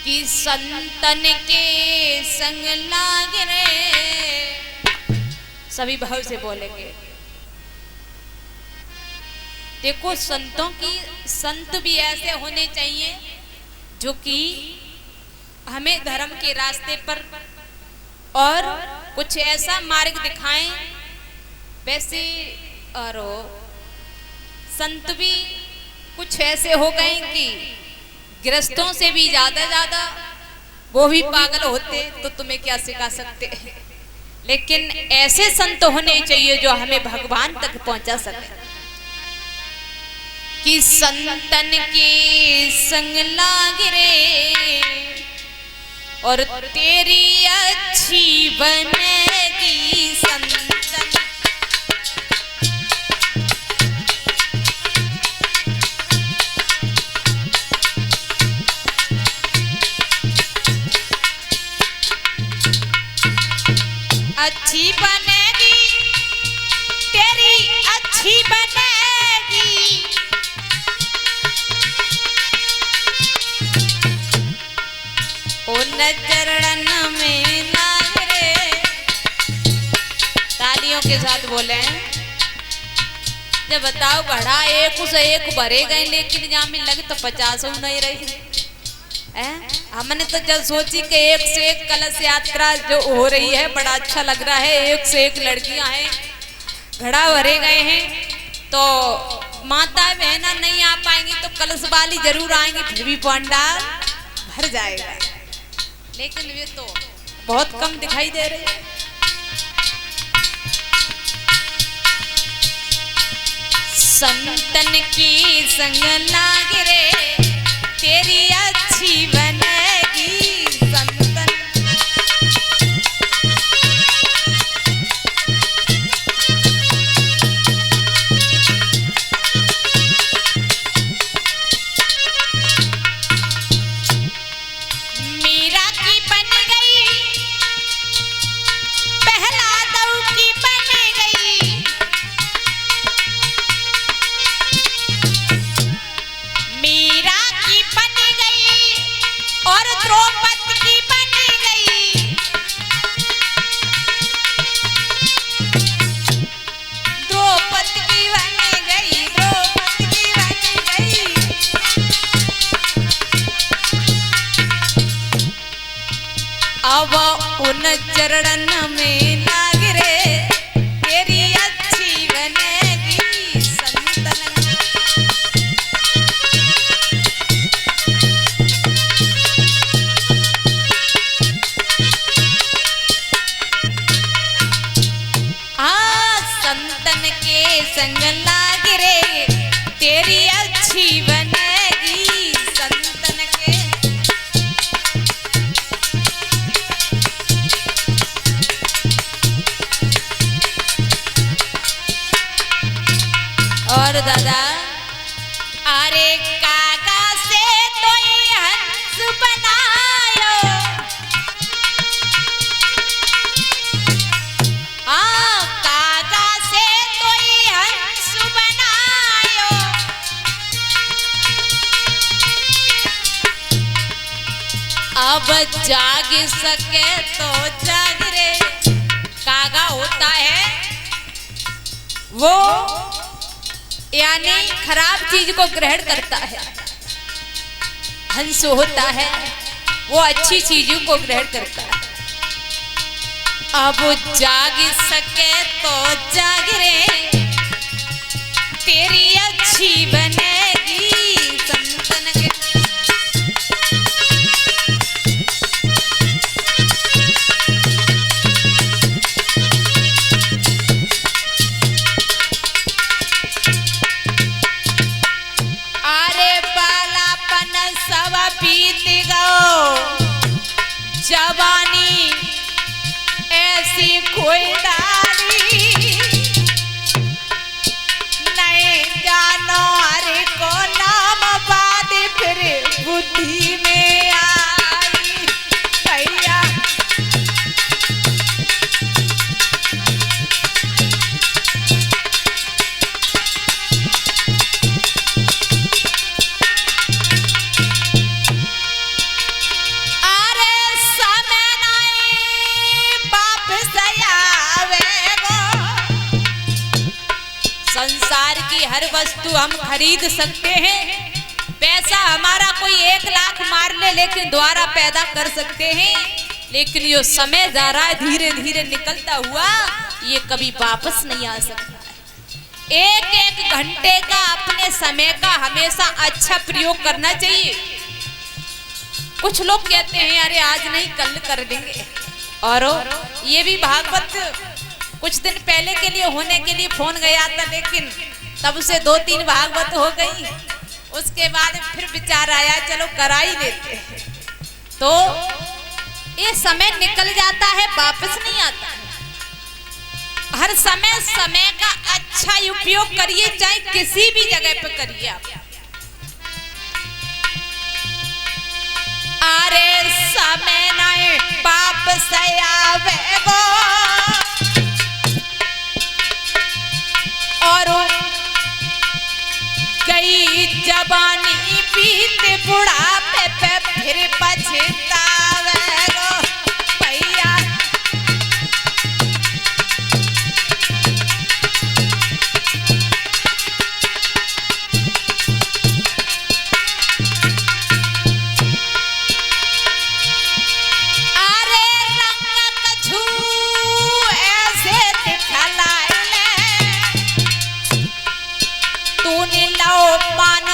कि संतन के संग लाग रे। सभी भाव से बोलेंगे। देखो संत भी ऐसे होने चाहिए जो कि हमें धर्म के रास्ते पर और कुछ ऐसा मार्ग दिखाएं। वैसे और संत भी कुछ ऐसे हो गए कि गृहस्थों से भी ज्यादा वो भी पागल होते तो तुम्हें क्या सिखा सकते। लेकिन ऐसे संत होने चाहिए जो हमें भगवान तक पहुंचा सके। कि संतन के संग लाग रे और तेरी अच्छी बनेगी संतन। अच्छी बनेगी तेरी अच्छी बनेगी उन चरण में लाग रे। तालियों के साथ बोले। जब बताओ बढ़ा एक से एक भरे गए लेकिन जहाँ में लगे तो 50 नहीं रही। हमने तो जब सोची कि एक से एक कलश यात्रा जो हो रही है बड़ा अच्छा लग रहा है। एक से एक लड़कियां हैं, घड़ा भरे गए हैं। तो माता बहना नहीं आ पाएंगी तो कलश वाली जरूर आएंगी, फिर भी पंडाल भर जाएगा। लेकिन वे तो बहुत कम दिखाई दे रहे हैं। संतन की संग लाग रे तेरी अच्छी बनेगी संतन। मीरा की बन गई प्रहलाद की बन गई। मीरा की बन गई और द्रौपदी की बन गई। द्रौपदी की बन गई, द्रौपदी की बन गई। अब उन चरण में लाग रे तेरी अच्छी बनेगी संतन। संतन के संग लाग रे तेरी अच्छी बनेगी संतन के। और दादा अरे काका से तो ये हंस बनायो। काका से तो ये हंस बनायो। अब जाग सके तो जाग रे। कागा होता है वो यानी खराब चीज को ग्रहण करता है। हंस होता है वो अच्छी चीजों को ग्रहण करता है। अब जाग सके तो जाग रे तेरी अच्छी बनेगी संतन के। सब बीत गओ जवानी ऐसी कोई डाली। नहीं जानो हरे को नाम बाद फिर बुद्धि में आई। भैया हर वस्तु हम खरीद सकते हैं, पैसा हमारा कोई 1 लाख मार ले लेकिन दोबारा पैदा कर सकते हैं, लेकिन ये समय जा रहा है धीरे धीरे निकलता हुआ, ये कभी वापस नहीं आ सकता है। एक एक घंटे का अपने समय का हमेशा अच्छा प्रयोग करना चाहिए। कुछ लोग कहते हैं अरे आज नहीं कल कर देंगे, और ये भी भागवत कुछ दिन पहले के लिए होने के लिए फोन गया था, लेकिन तब से 2-3 भागवत हो गई, उसके बाद फिर विचार आया चलो करा ही लेते हैं। तो ये समय निकल जाता है, वापस नहीं आता। हर समय समय का अच्छा उपयोग करिए, चाहे किसी भी जगह पे करिए आप। अरे समय नहीं वापस आवे वो, और गई जवानी बीत बुढ़ापे पे फिर पछतावे गो भैया।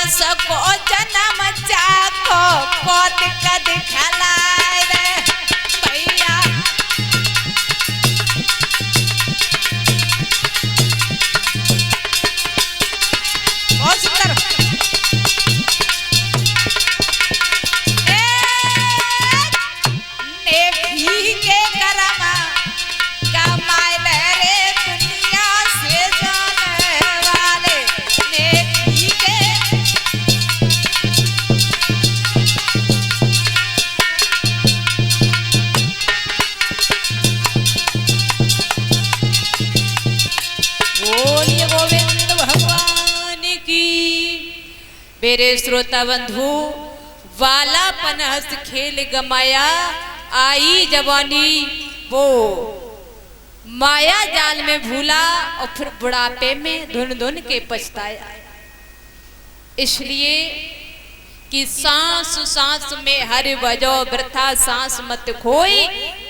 सको जन्म चाको कोट कद खलाए रे भैया। बहुत सुंदर। नेकी के करमा कमाए रे दुनिया से जाने वाले, नेकी के मेरे श्रोता बंधु, वालापन हंस खेल गमाया, आई जवानी वो माया जाल में भूला, और फिर बुढ़ापे में धुन धुन के पछताया। इसलिए कि सांस सांस में हर बजो वृथा सांस मत खोई,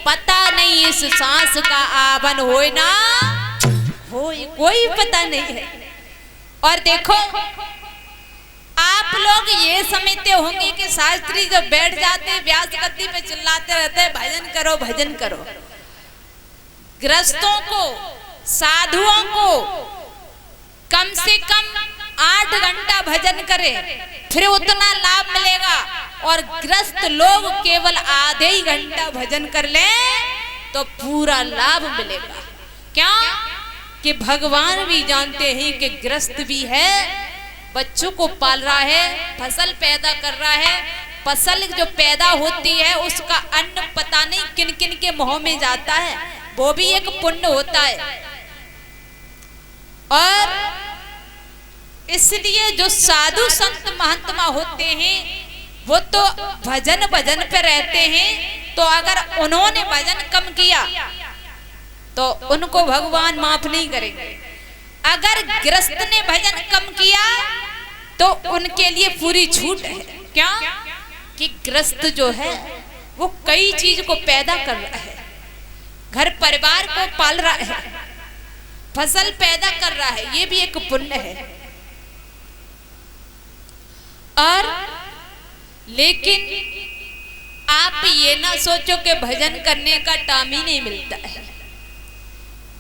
पता नहीं इस सांस का आवन होए ना होए, कोई पता नहीं है। और देखो आप लोग ये समझते होंगे कि शास्त्री जब बैठ जाते व्यास गद्दी पे चिल्लाते रहते हैं भजन करो भजन करो। गृहस्थों को, साधुओं को कम से कम 8 घंटा भजन करे फिर उतना लाभ मिलेगा, और गृहस्थ लोग केवल आधे ही घंटा भजन कर ले तो पूरा लाभ मिलेगा। क्या कि भगवान भी जानते हैं कि गृहस्थ भी है, बच्चों को पाल रहा है, फसल पैदा कर रहा है, फसल जो पैदा होती है उसका अन्न पता नहीं किन किन के मुंह में जाता है, वो भी एक पुण्य होता है। और इसलिए जो साधु संत महात्मा होते हैं वो तो भजन भजन पे रहते हैं, तो अगर उन्होंने भजन कम किया तो उनको भगवान माफ नहीं करेंगे। अगर गृहस्थ ने भजन कम किया तो उनके लिए पूरी छूट है। क्या कि गृहस्थ जो है वो कई चीज को पैदा कर रहा है, घर परिवार को पाल रहा है, फसल पैदा कर रहा है, ये भी एक पुण्य है। और लेकिन आप ये ना सोचो कि भजन करने का टाइम ही नहीं मिलता है।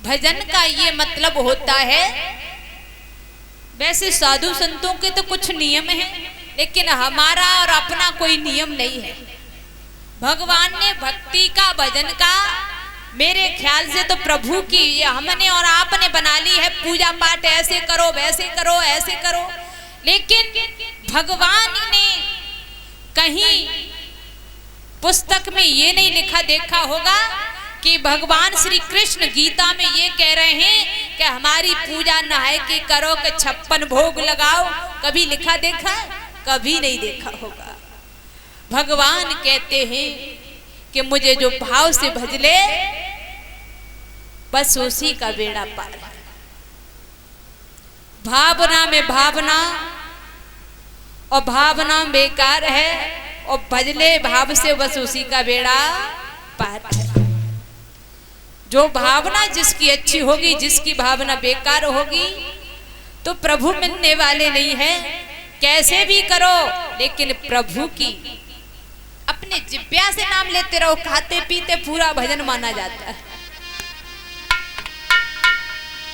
भजन का ये मतलब होता है, वैसे साधु संतों के तो कुछ नियम हैं, लेकिन हमारा और अपना कोई नियम नहीं है। भगवान ने भक्ति का, भजन का, मेरे ख्याल से तो प्रभु की हमने और आपने बना ली है, पूजा पाठ ऐसे करो वैसे करो ऐसे करो। लेकिन भगवान ने कहीं पुस्तक में ये नहीं लिखा देखा होगा कि भगवान श्री कृष्ण गीता में ये कह रहे हैं कि हमारी पूजा नहाए की करो कि 56 भोग लगाओ। कभी लिखा देखा? कभी नहीं देखा होगा। भगवान कहते हैं कि मुझे जो भाव से भज ले बस उसी का बेड़ा पार है। भावना में भावना और भावना बेकार है, और भजले भाव से बस उसी का बेड़ा पार है। जो भावना जिसकी अच्छी होगी, जिसकी भावना बेकार होगी, तो प्रभु मिलने वाले नहीं है। कैसे भी करो लेकिन प्रभु की अपने जिब्या से नाम लेते रहो, खाते पीते पूरा भजन माना जाता है।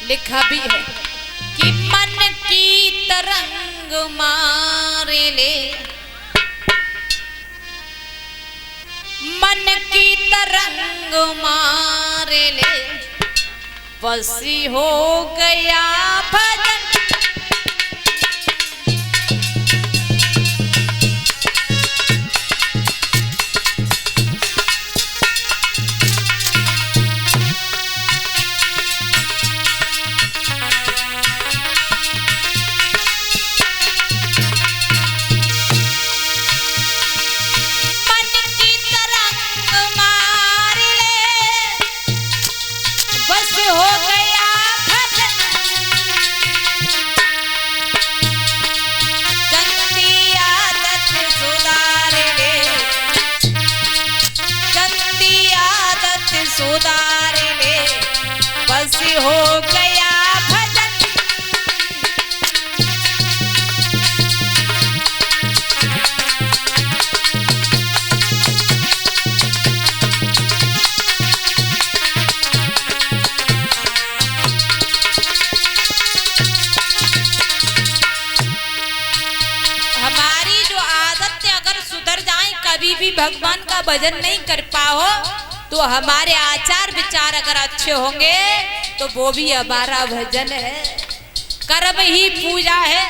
लिखा भी है कि मन की तरंग मारे ले, मन की तरंग मारे ले, बसी हो गया भजन। सुधार ले, बस हो गया भजन। हमारी जो आदतें अगर सुधर जाएं, कभी भी भगवान का भजन नहीं कर पाओ, तो हमारे आचार विचार अगर अच्छे होंगे तो वो भी हमारा भजन है। कर्म ही पूजा है,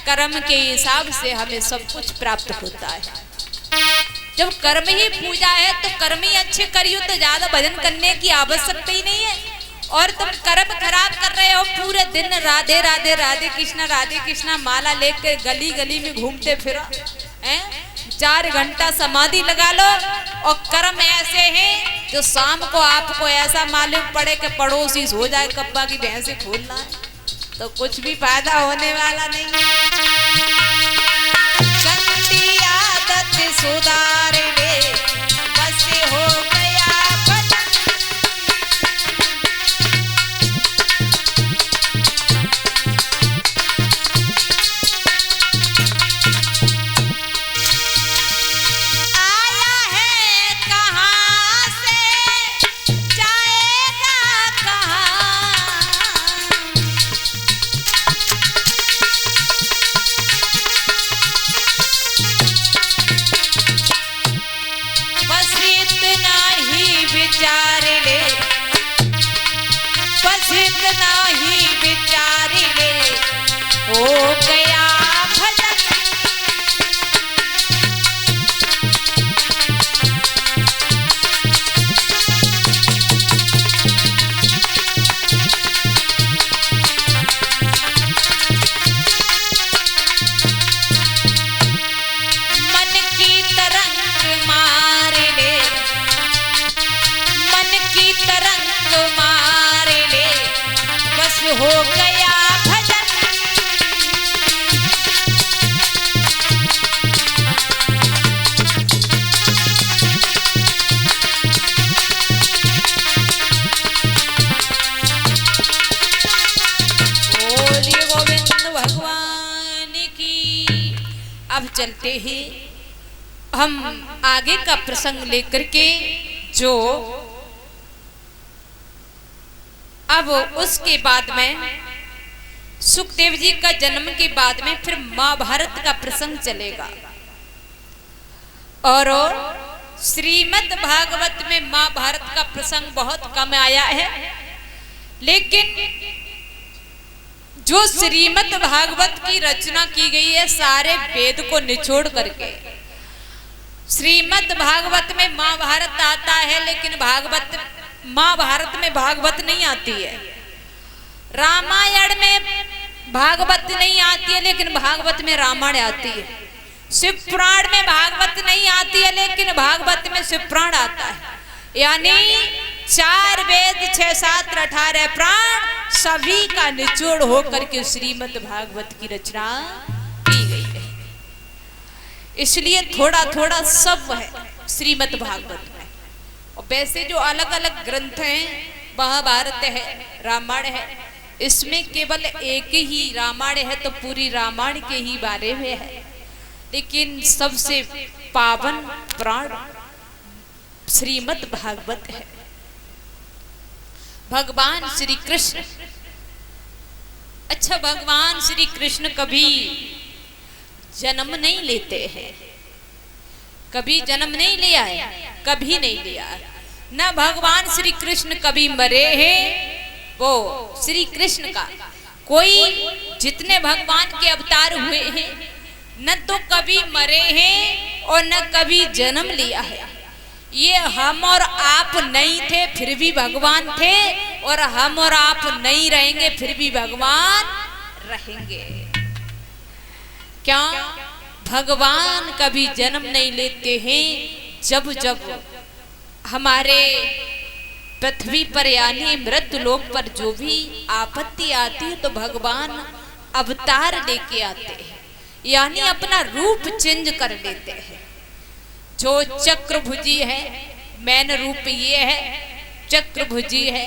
कर्म के हिसाब से हमें सब कुछ प्राप्त होता है। जब कर्म ही पूजा है तो कर्म ही अच्छे करियो, तो ज्यादा भजन करने की आवश्यकता ही नहीं है। और तुम कर्म खराब कर रहे हो, पूरे दिन राधे राधे राधे कृष्णा माला लेकर गली गली में घूमते फिरो, 4 घंटा समाधि लगा लो। और कर्म ऐसे हैं जो शाम को आपको ऐसा मालूम पड़े कि पड़ोसी सो जाए, कब्बा की भैंसे खोलना है, तो कुछ भी फायदा होने वाला नहीं है। गंदी आदत सुधार ले, बस हो गया भजन। विचार ले, बस इतना ही विचार ले, हो गया भजन। मन की तरंग मार ले, की तरंग मार ले, बस हो गया भजन। बोलिए गोविंद भगवान की। अब चलते हैं हम आगे का प्रसंग लेकर के, जो अब उसके बाद में सुखदेव जी का जन्म के बाद में फिर महाभारत का प्रसंग चलेगा। और श्रीमद् भागवत में महाभारत का प्रसंग बहुत कम आया है, लेकिन जो श्रीमद् भागवत की रचना की गई है सारे वेद को निचोड़ करके, श्रीमद् भागवत में महाभारत आता है, लेकिन महाभारत में भागवत नहीं आती है। रामायण में भागवत नहीं आती है, लेकिन भागवत में रामायण आती है। शिव पुराण में भागवत नहीं आती है, लेकिन भागवत में शिव पुराण आता है। यानी 4 वेद 6 शास्त्र 18 प्राण सभी का निचोड़ होकर के श्रीमद् भागवत की रचना की गई है। इसलिए थोड़ा थोड़ा सब है श्रीमद् भागवत में। और वैसे जो अलग अलग ग्रंथ हैं, महाभारत है, रामायण है, इसमें केवल एक ही रामायण है तो पूरी रामायण के ही बारे में है। लेकिन सबसे पावन प्राण श्रीमद् भागवत है। भगवान श्री कृष्ण, अच्छा भगवान श्री कृष्ण कभी जन्म नहीं लेते हैं, कभी जन्म नहीं लिया है, कभी नहीं लिया। न भगवान श्री कृष्ण कभी मरे हैं। वो श्री कृष्ण का कोई जितने भगवान के अवतार हुए हैं न तो कभी मरे हैं और न कभी जन्म लिया है। ये हम और आप नहीं थे फिर भी भगवान थे, और हम और आप नहीं रहेंगे फिर भी भगवान रहेंगे। क्या भगवान कभी जन्म नहीं लेते हैं? जब जब हमारे पृथ्वी पर यानी मृत्यु लोक पर जो भी आपत्ति आती है तो भगवान अवतार लेके आते हैं, यानी अपना रूप चेंज कर लेते हैं। जो चक्रभुजी है, मैन रूप ये है, चक्रभुजी है,